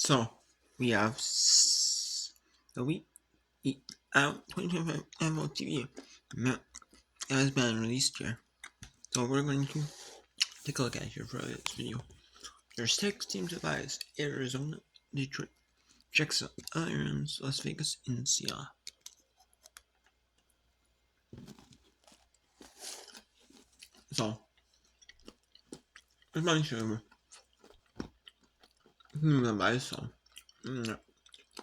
So we have the week 2025 NFL TV has been released here. So we're going to take a look at here for this video. There's 6 teams of eyes: Arizona, Detroit, Jacksonville, Irons, Las Vegas, and Seattle. So I'm not sure the eyes.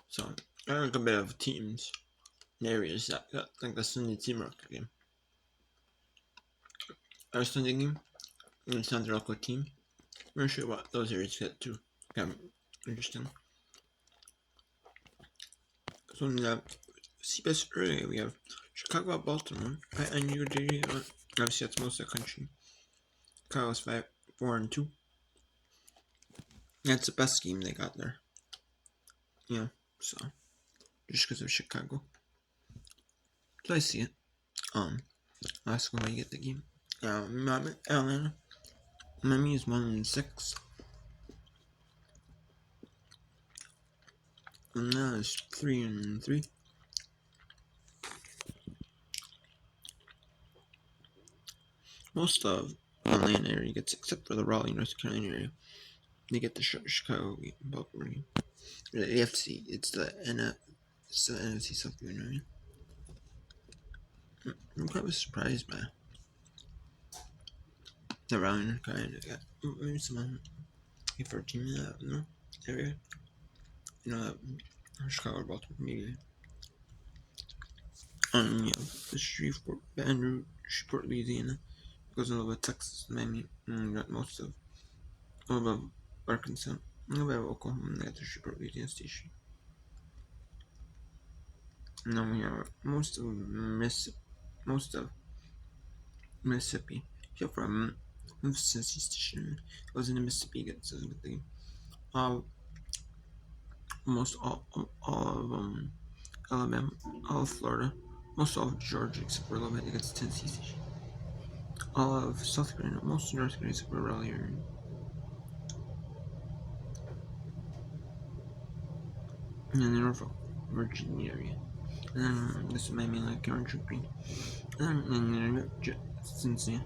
So I like a bit of teams and areas that got like the Sunday team market game. Our Sunday game, it's not their local team. I'm not sure what those areas get to. Kind of interesting. So in the CBS area, we have Chicago, Baltimore, and New Jersey. Obviously, that's most of the country. Chicago's 4-2. That's the best game they got there. Yeah, so just because of Chicago. So I see it. Last one I get the game. Atlanta. Miami is 1-6. And now it's 3-3. Most of the Atlanta area gets, except for the Raleigh, North Carolina area, they get the Chicago game, Baltimore game. The AFC, it's the NFC South area. I'm kind of surprised by the Raleigh, North Carolina. Got maybe some for a team in that area. Chicago or Baltimore, maybe. The Shreveport, Shreveport, Louisiana. Goes in a little bit of Texas, Miami, got most of a little bit of Arkansas, a little bit of Oklahoma, and got the Shreveport, Louisiana station. And then we have most of Mississippi. Except from Mississippi station. Goes into Mississippi, gets a good thing. Almost all of Alabama, all of Florida, most all of Georgia, except for a little bit, it gets Tennessee station. All of South Carolina, most of North Carolina, except for Raleigh area. And then the Norfolk, Virginia area. And then this is my main like orange and green. And then Cincinnati.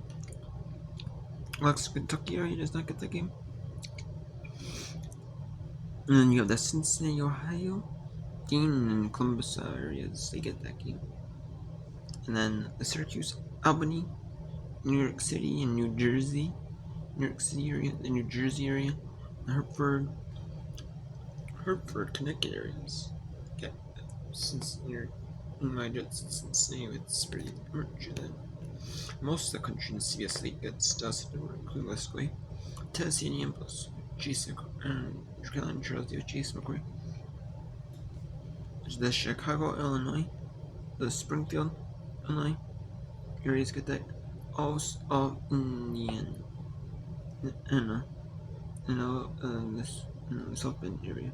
Kentucky area does not get that game. And then you have the Cincinnati, Ohio game, and Columbus areas, they get that game. And then the Syracuse, Albany, New York City, and New Jersey. New York City area, the New Jersey area, the Hartford, Connecticut areas. Okay, since you're in my Cincinnati, it's pretty much then. Most of the country in CBS League gets including Westway, Tennessee, Indianapolis, Carolina, Charles, Chase McCoy. The Chicago, Illinois, the Springfield, Illinois areas get that. All of Indiana, and this South Bend area.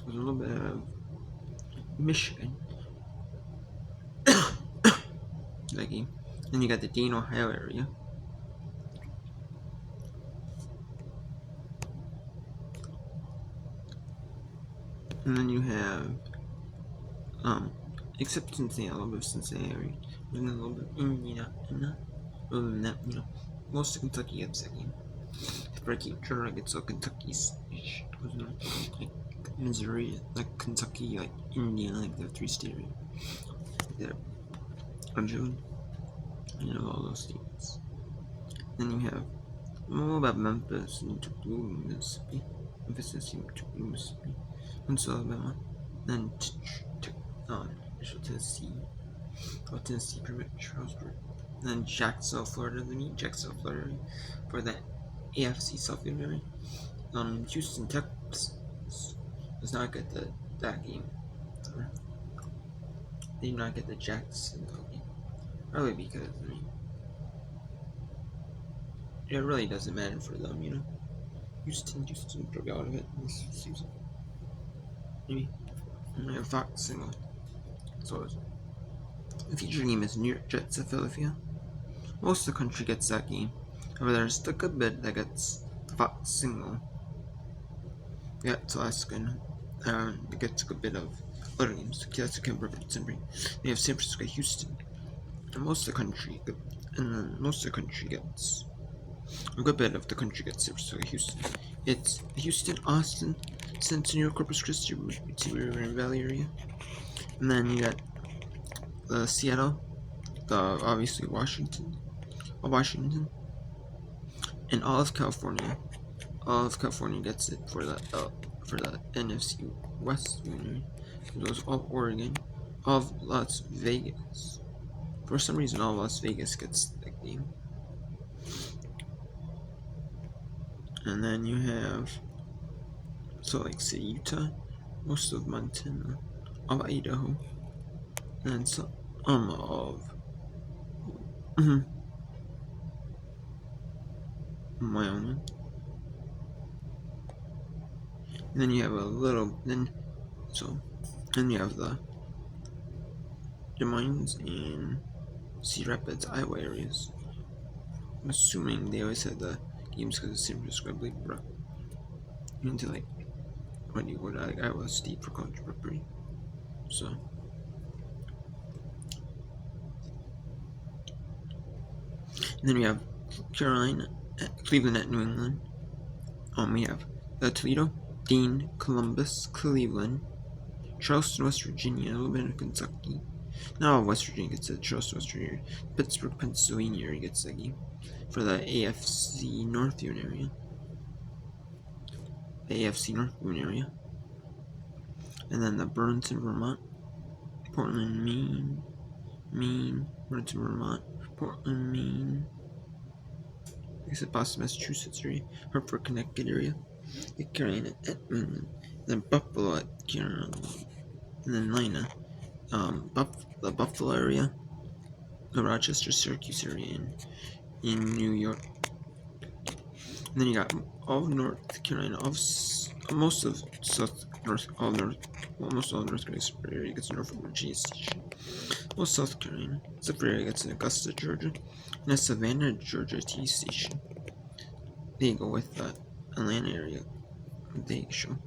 There's a little bit of Michigan. That game. Then you got the Dayton, Ohio area. And then you have except Cincinnati, a little bit of Cincinnati area. And then a little bit of Indiana. Other than that, most of Kentucky gets that game. If I keep track, it's all Kentucky, like Missouri, like Kentucky, like Indiana, like the 3-state area. Like June, all those states. Then you have more about Memphis and Tupelo, Mississippi. Mississippi, and Alabama. Then Tennessee, pretty much Charlesburg. And then Jacksonville, Florida. Jacksonville, Florida for the AFC South area. Houston, Texas does not get that game. They do not get the Jacksonville game. Probably because it really doesn't matter for them, Houston drug out of it this season. Maybe. And I have Fox single. So the feature game is New York Jets of Philadelphia. Most of the country gets that game. However, there's still a good bit that gets the Fox single. Yeah, so that's good. It gets a bit of other games. That's a Canberra December. They have San Francisco, Houston, and most of the country, and then most of the country gets a good bit of the country gets San Francisco, Houston. It's Houston, Austin, Centennial, Corpus Christi, River Valley area, and then you got Seattle, obviously Washington, and all of California. All of California gets it for the NFC West winner. It goes all Oregon, all of Las Vegas. For some reason, all of Las Vegas gets the game. And then you have Salt Lake City, Utah, most of Montana, all of Idaho, and some of Wyoming. And then you have a little then you have the Des Moines and Cedar Rapids, Iowa areas. I'm assuming they always had the games because of San Francisco, I believe, bro. Into like when you go to like Iowa State for college preparatory. So and then we have Carolina, Cleveland at New England. We have Toledo, Dean, Columbus, Cleveland, Charleston, West Virginia, a little bit of Kentucky. Not all West Virginia gets it. Charleston, West Virginia, Pittsburgh, Pennsylvania area gets that game for the AFC Northern area. The AFC Northern area, and then the Burlington, Vermont, Portland, Maine, Burlington, Vermont, Portland, Maine. I said Boston, Massachusetts area, Hartford, Connecticut area, Carolina, Edmonton, then Buffalo at Carolina, and then Lina, the Buffalo area, the Rochester, Syracuse area in New York. And then you got all of North Carolina, most of almost all North Carolina area gets Norfolk, Virginia station. Most South Carolina, except area gets in Augusta, Georgia, and a Savannah, Georgia T station. They go with the Atlanta area. They show.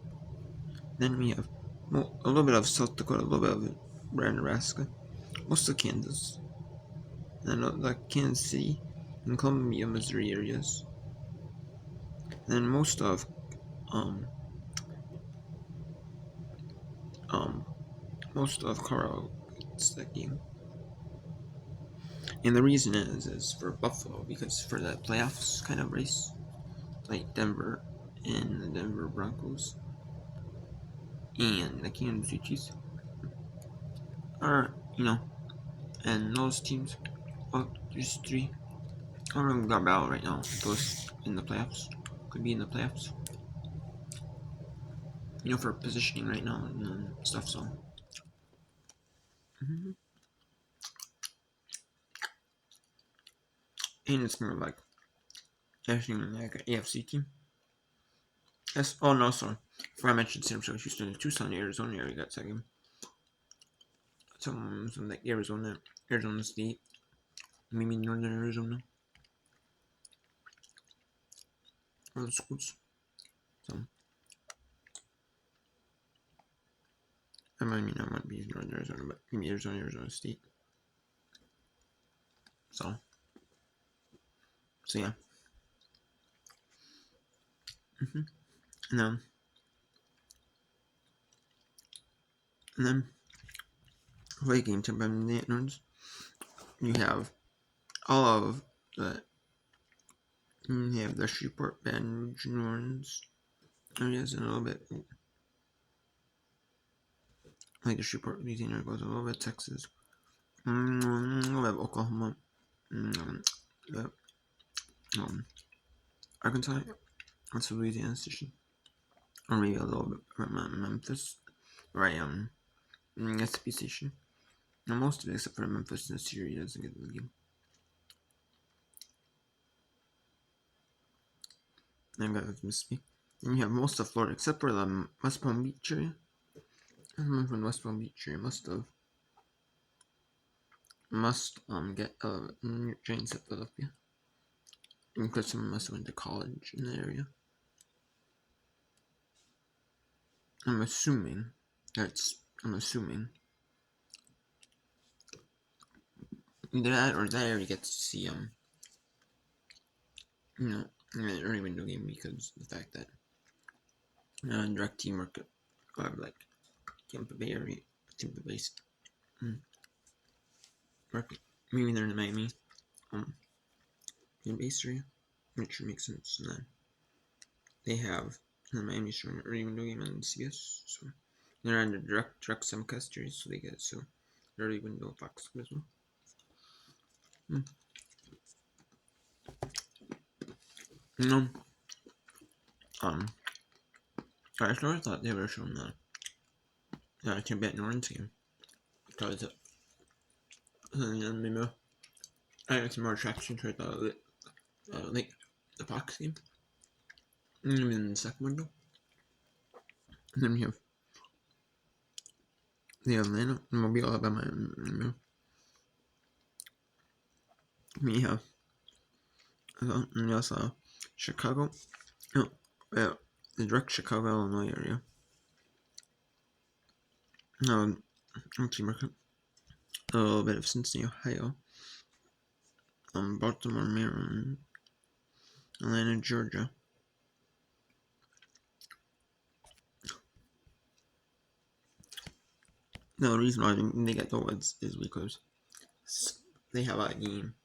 Then we have a little bit of South Dakota, a little bit of Nebraska, most of Kansas, and then the Kansas City and Columbia, Missouri areas. And then most of Colorado gets that game. And the reason is for Buffalo, because for that playoffs kind of race, like Denver and the Denver Broncos and the Kansas City Chiefs are, and those teams, there's three, are in the battle right now. Those in the playoffs, could be in the playoffs, for positioning right now and stuff. So, and it's more like actually like an AFC team. Yes. Oh no, sorry. Before I mentioned San Francisco, Houston, the Tucson, Arizona area got second. Some like Arizona State, maybe Northern Arizona. Or the schools. So I might be Northern Arizona, but maybe Arizona State. So yeah. And then late game time by the Norns. You have all of the Shreveport, Baton Rouge, New Orleans areas, and a little bit like the Shreveport, Louisiana goes a little bit Texas, a little bit of Oklahoma, Arkansas, that's a Louisiana station, or maybe a little bit from Memphis, right? SP station. Now most of it, except for Memphis and Syria, doesn't get the game. I got this misspeak. And you have most of Florida, except for the West Palm Beach area. Everyone from West Palm Beach area must get Giants at Philadelphia. Because someone must have went to college in the area. I'm assuming either that or that I already get to see you know, an early window game because of the fact that direct teamwork like Tampa Bay area, Tampa based market. Maybe they're in the Miami fan base area, which makes sense. And then they have the Miami showing early window game on CBS, so they're on the direct simulcast series, so they get early window Fox as well. You know, I sort of thought they were showing the Tampa Bay Northern game because maybe I got some more attraction to like the Fox game. And then in the second window, and then we have the Atlanta, Mobile, Alabama, and we have and we also have Chicago, no, the direct Chicago, Illinois area. Team market, a little bit of Cincinnati, Ohio, Baltimore, Maryland, Atlanta, Georgia. No, the reason why they get those is because they have a game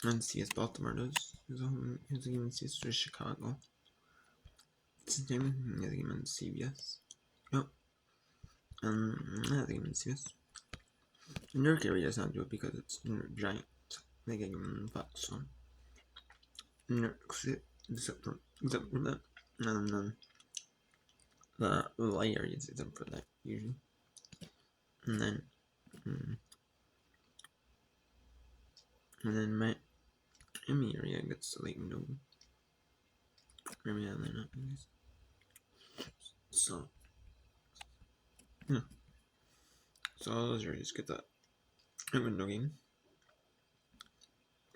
on CS. Baltimore does. Here's a game on CS for Chicago. It's a game. Here's a game on CBS. Yep. Another game on CS. The New York area does not do it because it's giant. They get them on Fox. So New York, except for that, and then the light areas except for that usually, and then Miami area gets the late window. Miami, Atlanta, I guess. So so all those areas get that window game.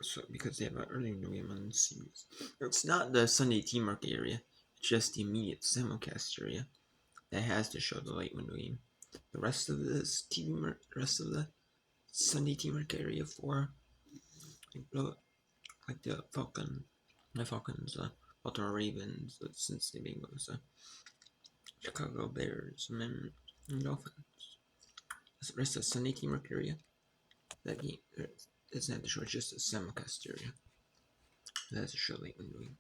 So because they have an early window game on the series, it's not the Sunday team market area. It's just the immediate simulcast area that has to show the late window game. The rest of the Sunday team market area for like the Falcons, Baltimore Ravens, the Cincinnati Bengals, Chicago Bears, and Dolphins. The rest of the Sunday team market area, that game doesn't have to show, it's just a simulcast area. That has to show late window game.